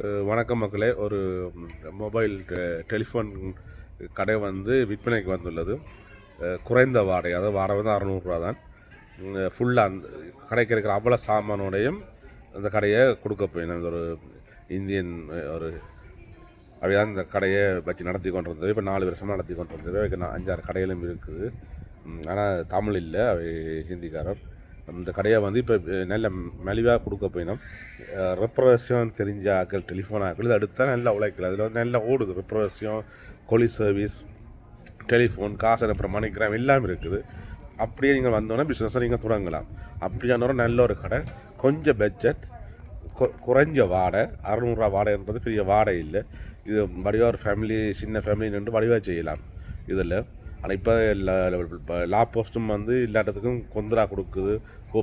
வணக்கம் மக்களே. ஒரு மொபைல் டெலிஃபோன் கடை வந்து விற்பனைக்கு வந்துள்ளது. குறைந்த வாடகை, அதாவது வாடகை வந்து 600 தான். ஃபுல்லாக அந்த கடைக்கு இருக்கிற அவ்வளோ சாமானோடையும் அந்த கடையை கொடுக்க போயிடும். ஒரு இந்தியன் ஒரு அப்படிதான் இந்த கடையை வச்சு நடத்தி கொண்டு இருந்தது. இப்போ 4 வருஷமாக நடத்தி கொண்டு இருந்தது. 5-6 கடையிலும் இருக்குது. ஆனால் தமிழ் இல்லை, அவை ஹிந்திக்காரர். அந்த கடையை வந்து இப்போ நல்ல மலிவாக கொடுக்க போயினோம். ரெப்ரவேஷன் தெரிஞ்ச ஆக்கள், டெலிஃபோன் ஆக்கள் இது அடுத்தால் நல்லா உழைக்கல. அதில் வந்து நல்லா ஓடுது. ரெப்ரவேஷன், கொலி சர்வீஸ், டெலிஃபோன், காசு அனுப்புகிற மணிக்கிராம் எல்லாம் இருக்குது. அப்படியே நீங்கள் வந்தோன்னே பிஸ்னஸை நீங்கள் தொடங்கலாம். அப்படியான நல்ல ஒரு கடை, கொஞ்சம் பட்ஜெட், குறைஞ்ச வாடகை. 600 வாடகைன்றது பெரிய வாடகை இல்லை. இது வடிவாக ஒரு ஃபேமிலி, சின்ன ஃபேமிலி நின்று வடிவாக செய்யலாம் இதில். ஆனால் இப்போ லா போஸ்ட்டும் வந்து எல்லாத்துக்கும் கொந்தரா கொடுக்குது.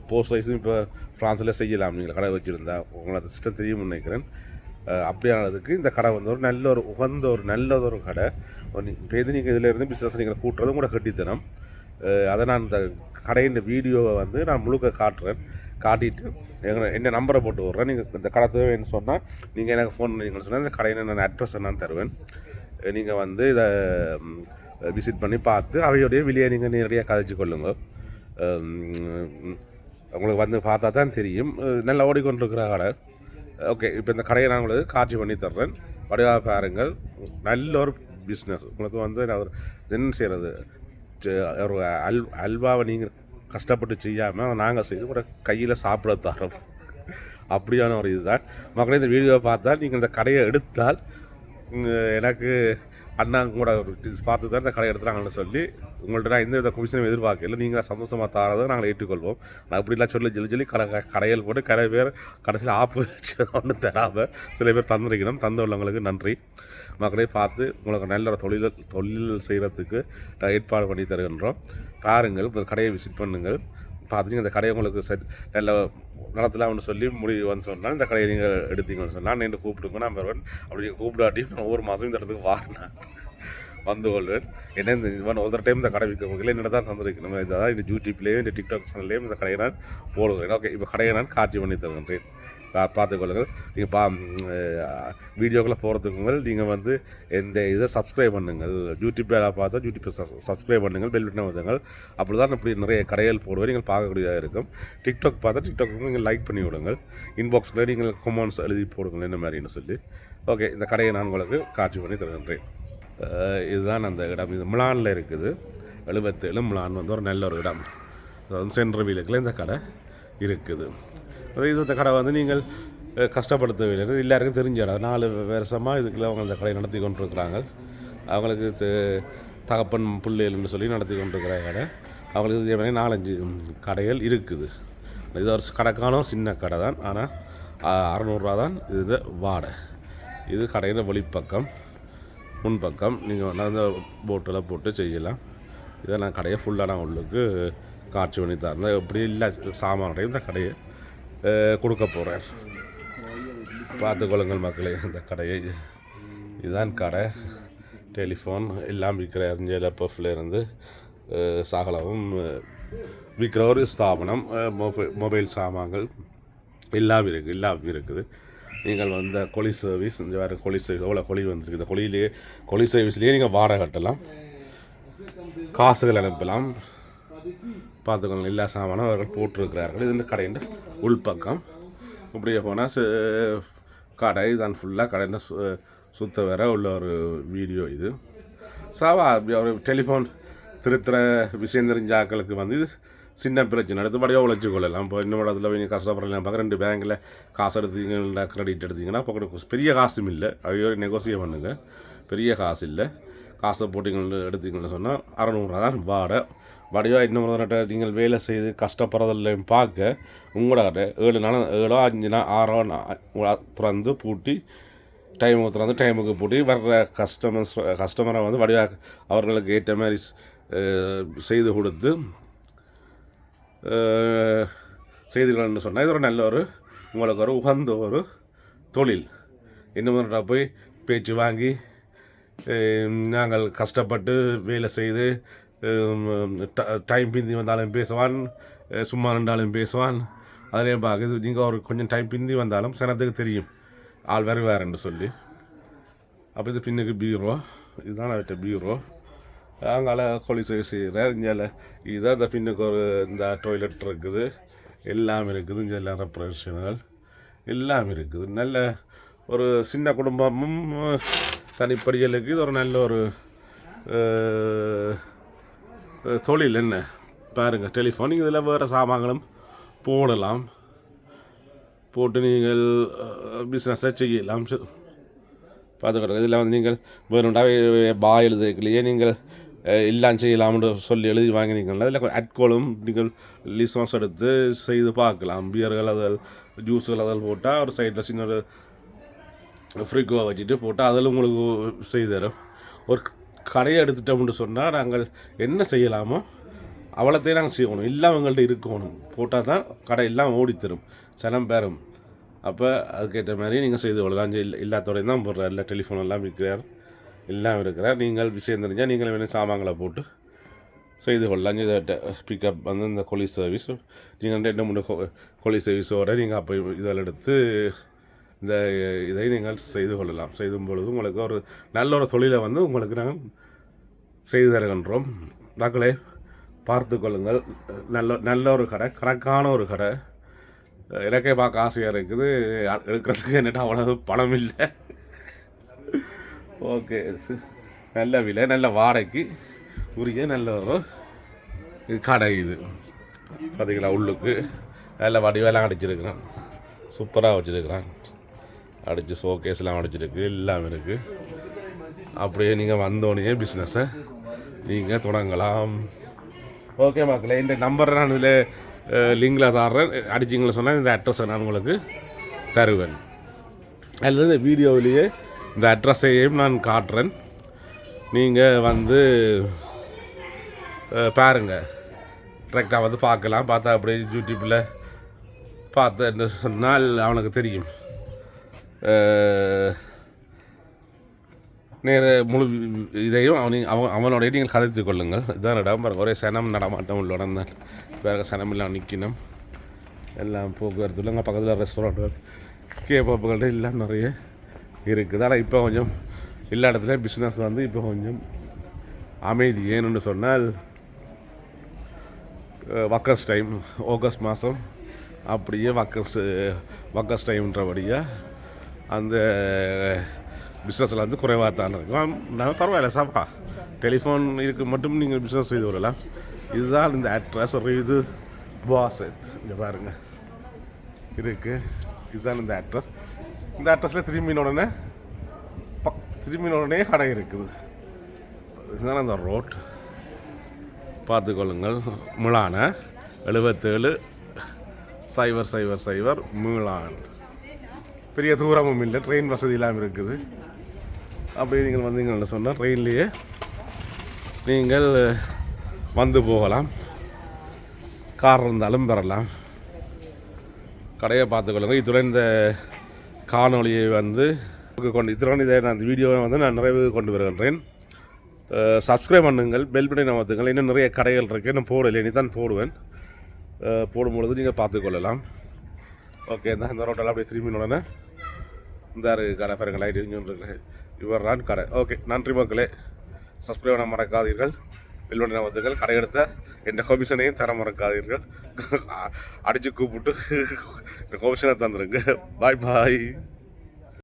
போஸ்ட் வைஸும் இப்போ ஃப்ரான்ஸில் செய்யலாம். நீங்கள் கடை வச்சுருந்தா உங்களுக்கு சிஸ்டம் தெரியும் நினைக்கிறேன். அப்படியானதுக்கு இந்த கடை வந்து ஒரு நல்ல ஒரு உகந்த ஒரு நல்லதொரு கடை. இப்போ எது நீங்கள் இதில் இருந்து பிஸ்னஸ் நீங்கள் கூட்டுறதும் கூட கட்டித்தனம். அதை நான் இந்த கடையின் வீடியோவை வந்து நான் முழுக்க காட்டுறேன். காட்டிட்டு என்ன நம்பரை போட்டு விட்றேன். நீங்கள் இந்த கடை தேவைன்னு சொன்னால் நீங்கள் எனக்கு ஃபோன் பண்ணிங்கன்னு சொன்னால் இந்த கடையில் நான் அட்ரஸை நான் தருவேன். நீங்கள் வந்து இதை விசிட் பண்ணி பார்த்து அவையோடைய வெளியே நீங்கள் நேரடியாக கதைச்சு கொள்ளுங்க. உங்களுக்கு வந்து பார்த்தா தான் தெரியும். நல்லா ஓடிக்கொண்டிருக்கிற கடை. ஓகே, இப்போ இந்த கடையை நான் உங்களுக்கு காட்சி பண்ணி தர்றேன். வடிவாக பாருங்கள். நல்ல ஒரு பிஸ்னஸ். உங்களுக்கு வந்து நான் ஒரு என்ன செய்கிறது, ஒரு அல்வாவை நீங்கள் கஷ்டப்பட்டு செய்யாமல் அதை நாங்கள் செய்து கூட கையில் சாப்பிட தரோம். அப்படியான ஒரு இதுதான் மக்களே. இந்த வீடியோவை பார்த்தா நீங்கள் இந்த கடையை எடுத்தால் எனக்கு அண்ணாங்க கூட பார்த்து தான் இந்த கடை எடுத்துகிறாங்கன்னு சொல்லி உங்கள்கிட்ட நான் எந்த வித கமிஷனும் எதிர்பார்க்கல. நீங்கள் சந்தோஷமாக தாரதை நாங்கள் ஏற்றுக்கொள்வோம். நான் இப்படிலாம் சொல்லி கடைகள் போட்டு கடை பேர் கடைசியில் ஆப்பு வச்சு ஒன்று தராமல் சில பேர் தந்துருக்கணும். தந்துள்ளவங்களுக்கு நன்றி மக்களே. பார்த்து உங்களுக்கு நல்ல ஒரு தொழில் செய்கிறதுக்கு ஏற்பாடு பண்ணி தருகின்றோம். பாருங்கள், இந்த கடையை விசிட் பண்ணுங்கள். பார்த்துட்டு இந்த கடையை உங்களுக்கு நல்ல நடத்தலாம்னு சொல்லி முடிவு வந்து சொன்னால் இந்த கடையை நீங்கள் எடுத்தீங்கன்னு சொன்னால் நான் கூப்பிடுங்க. நான் வருவேன். அப்படி கூப்பிடாட்டி நான் ஒவ்வொரு மாதம் இந்த இடத்துக்கு வாரினேன் வந்து கொள்வேன். ஏன்னா இந்த ஒவ்வொரு டைம் இந்த கடை விற்கிறவங்களே என்ன தான் தந்துருக்கணும். இதான் இந்த யூடியூப்லேயும் இந்த டிக்டாக் சேனல்லையும் இந்த கடையை நான் போடுவேன். ஓகே, இப்போ கடையை நான் காட்சி பண்ணி தருகின்றேன். பார்த்துக்கொள்ளுங்கள். நீங்கள் வீடியோக்குள்ளே போகிறதுக்கு நீங்கள் வந்து இந்த இதை சப்ஸ்கிரைப் பண்ணுங்கள். யூடியூப்பில் பார்த்தா யூடியூப்பை சப்ஸ்கிரைப் பண்ணுங்கள், பெல் பட்டனை வந்துங்கள். அப்படி தான் இப்படி நிறைய கடைகள் போடுவேன், நீங்கள் பார்க்கக்கூடியதாக இருக்கும். டிக்டாக் பார்த்தா டிக்டாக்கு நீங்கள் லைக் பண்ணி விடுங்கள். இன்பாக்ஸில் நீங்கள் கமெண்ட்ஸ் எழுதி போடுங்கள் என்ன மாதிரின்னு சொல்லி. ஓகே, இந்த கடையை நான் உங்களுக்கு காட்சி பண்ணி தருகின்றேன். இதுதான் அந்த இடம். இது மிலானில் இருக்குது. 77 மிலான் வந்து ஒரு நல்ல ஒரு இடம். சென்ட்ரல் இந்த கடை இருக்குது. இது இந்த கடை வந்து நீங்கள் கஷ்டப்படுத்தவில்லை, எல்லாருக்கும் தெரிஞ்ச இடம். 4 வருஷமாக இதுக்குள்ள அவங்க அந்த கடையை நடத்தி கொண்டிருக்கிறாங்க. அவங்களுக்கு தகப்பன் பிள்ளைகள்னு சொல்லி நடத்தி கொண்டிருக்கிற கடை. அவங்களுக்கு இதே மாதிரி 4-5 கடைகள் இருக்குது. இது ஒரு கடைக்கான சின்ன கடை தான். ஆனால் 600 தான் இது வாடகை. இது கடையில் வெளிப்பக்கம், முன்பக்கம் நீங்கள் அந்த போட்டில் போட்டு செய்யலாம். இதை நான் கடையை ஃபுல்லாக நான் உள்ளுக்கு காட்சி பண்ணி தரேன். எப்படி இல்லை சாமானோடையும் இந்த கடையை கொடுக்க போகிறேன். பார்த்துக்கொள்ளுங்கள் மக்களே. இந்த கடையை இதுதான் கடை. டெலிஃபோன் எல்லாம் விற்கிற எஞ்சலப்பஃப்லேருந்து சகலவும் விற்கிற ஒரு ஸ்தாபனம். மொபைல் சாமான்கள் எல்லாம் இருக்குது. நீங்கள் வந்து கொலி சர்வீஸ், இந்த வேறு கொலி சர்வீஸ் எவ்வளோ கொலி வந்துருக்கு. இந்த கொலி சர்வீஸ்லேயே நீங்கள் வாடகை கட்டலாம், காசுகள் அனுப்பலாம். பார்த்துக்கோங்க, எல்லா சாமானும் அவர்கள் போட்டிருக்கிறார்கள். இது இந்த கடையின் உள்பக்கம். இப்படியே போனால் கடை தான் ஃபுல்லாக கடையில் சுத்த வர உள்ள ஒரு வீடியோ இது. ஒரு டெலிஃபோன் திருத்துற விஷயம் தெரிஞ்ச ஆக்களுக்கு வந்து இது சின்ன பிரச்சனை. அடுத்தபடியாக உழைச்சி கொள்ளலாம். இப்போ இன்னும் இடத்துல நீங்கள் கஷ்டப்படலாம். பார்க்க 2 பேங்கில் காசு எடுத்தீங்கன்னா, கிரெடிட் எடுத்தீங்கன்னா இப்போ பெரிய காசும் இல்லை. அவையோ நெகோசியேட் பண்ணுங்கள். பெரிய காசு இல்லை. காசை போட்டிங்கன்னு எடுத்தீங்கன்னு சொன்னால் 600 தான் வடிவாக. இன்னும் நீங்கள் வேலை செய்து கஷ்டப்படுறதில்லையும் பார்க்க உங்களோட 7 நாள் 7 5 நாள் 6 நாள் திறந்து பூட்டி டைமுக்கு பூட்டி வர்ற கஸ்டமரை வந்து வடிவாக அவர்களுக்கு ஏற்ற மாதிரி செய்து கொடுத்து செய்திகள்னு சொன்னால் இது ஒரு நல்ல ஒரு உங்களுக்கு ஒரு உகந்த ஒரு தொழில். இன்னும் போய் பேச்சு வாங்கி நாங்கள் கஷ்டப்பட்டு வேலை செய்து டைம் பிந்தி வந்தாலும் பேசுவான், சும்மா நின்றாலும் பேசுவான். அதிலே பார்க்குது. நீங்கள் ஒரு கொஞ்சம் டைம் பிந்தி வந்தாலும் சனத்துக்கு தெரியும் ஆள் வருவாருன்னு சொல்லி. அப்போ இது பின்னுக்கு பீரோ, இதுதான் அவர்கிட்ட பீரோ. அங்கால கொலிசை செய்கிறார். இங்கே இதுதான் இந்த பின்னுக்கு ஒரு இந்த டாய்லெட் இருக்குது, எல்லாம் இருக்குது. இங்கே எல்லாம் ரெப்ரஷன்கள் எல்லாம் இருக்குது. நல்ல ஒரு சின்ன குடும்பமும் தனிப்படிகளுக்கு இது ஒரு நல்ல ஒரு தொழில். என்ன பாருங்கள், டெலிஃபோன் நீங்கள் இதில் வேறு சாமான்களும் போடலாம், போட்டு நீங்கள் பிஸ்னஸை செய்யலாம். பார்த்துக்கிட்டு இதில் வந்து நீங்கள் வேணுண்டாவே பாய் எழுதுக்கலையே நீங்கள் எல்லாம் செய்யலாம்னு சொல்லி எழுதி வாங்கினீங்கன்னா இதில் அட்கோலும் நீங்கள் லிசன்ஸ் எடுத்து செய்து பார்க்கலாம். பியர்கள் அதில் ஜூஸுகள் அதில் போட்டால் ஒரு சைடில் சின்ன ஒரு ஃப்ரிக்கோ வச்சுட்டு போட்டால் அதில் உங்களுக்கு செய்து தரும். ஒரு கடையை எடுத்துட்டோம்னு சொன்னால் நாங்கள் என்ன செய்யலாமோ அவ்வளோத்தையும் நாங்கள் செய்யணும். எல்லாம் அவங்கள்ட்ட இருக்கணும், போட்டால் தான் கடை எல்லாம் ஓடித்தரும், சனம் பெறும். அப்போ அதுக்கேற்ற மாதிரி நீங்கள் செய்து கொள்ளலாம். எல்லாத்தோடையும் தான் போடுறார், எல்லா டெலிஃபோன் எல்லாம் விற்கிறார், எல்லாம் இருக்கிறார். நீங்கள் விஷயம் தெரிஞ்சால் நீங்கள் வேணும் சாமான்களை போட்டு செய்து கொள்ளலாம். இதை பிக்கப் வந்து இந்த கொலி சர்வீஸ் நீங்கள் 2-3 கொலி சர்வீஸோடு நீங்கள் அப்போ இதில் எடுத்து இந்த இதை நீங்கள் செய்து கொள்ளலாம். செய்தும் பொழுது உங்களுக்கு ஒரு நல்ல ஒரு தொழிலை வந்து உங்களுக்கு நாங்கள் செய்து தருகின்றோம். மக்களே பார்த்து கொள்ளுங்கள். நல்ல ஒரு கடை, கணக்கான ஒரு கடை. எனக்கே பார்க்க ஆசையாக இருக்குது, எடுக்கிறதுக்கு என்னட்டா அவ்வளோ பணம் இல்லை. ஓகே, நல்ல விலை, நல்ல வாடகைக்கு உரிய நல்ல ஒரு கடை இது. பார்த்தீங்களா, உள்ளுக்கு நல்ல வடிவெல்லாம் அடிச்சிருக்கிறான், சூப்பராக வச்சுருக்கிறான். அடித்து ஷோகேஸ்லாம் அடிச்சிருக்கு, எல்லாம் இருக்குது. அப்படியே நீங்கள் வந்தோடனே பிஸ்னஸை நீங்கள் தொடங்கலாம். ஓகே மக்களே, இந்த நம்பரை நான் இதில் லிங்கில் தர்றேன். அடிச்சிங்களை சொன்னால் இந்த அட்ரஸை நான் உங்களுக்கு தருவேன். அல்லது இந்த வீடியோவிலேயே இந்த அட்ரஸையும் நான் காட்டுறேன். நீங்கள் வந்து பாருங்கள், கரெக்டாக வந்து பார்க்கலாம். பார்த்தா அப்படியே யூடியூப்பில் பார்த்து சொன்னால் அவனுக்கு தெரியும். நேர முழு இதையும் அவனோடைய நீங்கள் கதைத்து கொள்ளுங்கள். இதுதான் இடம் பாருங்கள், ஒரே சனம் நடமாட்டம் உள்ள இடம் தான். வேறு சனம் எல்லாம் நிற்கணும், எல்லாம் போக்குவரத்து இல்லைங்க. பக்கத்தில் ரெஸ்டாரண்ட்டுகள், கேப்பப்புகள் எல்லாம் நிறைய இருக்குது. ஆனால் இப்போ கொஞ்சம் எல்லா இடத்துலையும் பிஸ்னஸ் வந்து இப்போ கொஞ்சம் அமைதி. ஏன்னு சொன்னால் வக்கர்ஸ் டைம், ஆகஸ்ட் மாதம் அப்படியே வக்கர்ஸ் டைம்ன்றபடியாக அந்த பிஸ்னஸில் வந்து குறைவாக தான் இருக்கும். நான் பரவாயில்ல சாப்பா, டெலிஃபோன் இதுக்கு மட்டும் நீங்கள் பிஸ்னஸ் செய்து வரலாம். இதுதான் இந்த அட்ரஸ். ஒரு இது வாசத் இங்கே பாருங்கள் இருக்குது. இதுதான் இந்த அட்ரஸ். இந்த அட்ரஸில் திரும்பின உடனே கடை இருக்குது. இதுதான் அந்த ரோட். பார்த்துக்கொள்ளுங்கள். முலான 77 மீளான். பெரிய தூரமும் இல்லை, ட்ரெயின் வசதி இல்லாமல் இருக்குது. அப்படி நீங்கள் வந்தீங்கன்னு சொன்னால் ட்ரெயின்லேயே நீங்கள் வந்து போகலாம், கார் இருந்தாலும் பெறலாம். கடையை பார்த்துக்கொள்ளுங்கள். இத்துடன் இந்த காணொலியை வந்து இத்துடன் இதை நான் இந்த வீடியோவை வந்து நான் நிறைவு கொண்டு வருகின்றேன். சப்ஸ்கிரைப் பண்ணுங்கள், பெல் பட்டனை அமர்த்துங்கள். இன்னும் நிறைய கடைகள் இருக்குது, இன்னும் போடலை, இனி தான் போடுவேன். போடும்பொழுது நீங்கள் பார்த்துக்கொள்ளலாம். ஓகே, தான் இந்த ரோட்டெல்லாம் அப்படியே திரும்பி உடனே இந்த கடை பாருங்கள், லைட் எரிஞ்சுருக்கு. இவர் தான் கடை. ஓகே, நன்றி மக்களே. சப்ஸ்கிரைப் பண்ண மறக்காதீர்கள், பெல் பட்டனை அமர்த்துங்கள். கடை எடுத்த எந்த கமிஷனையும் தர மறக்காதீர்கள். அடித்து கூப்பிட்டு கமிஷனை தந்துருங்க. பாய் பாய்.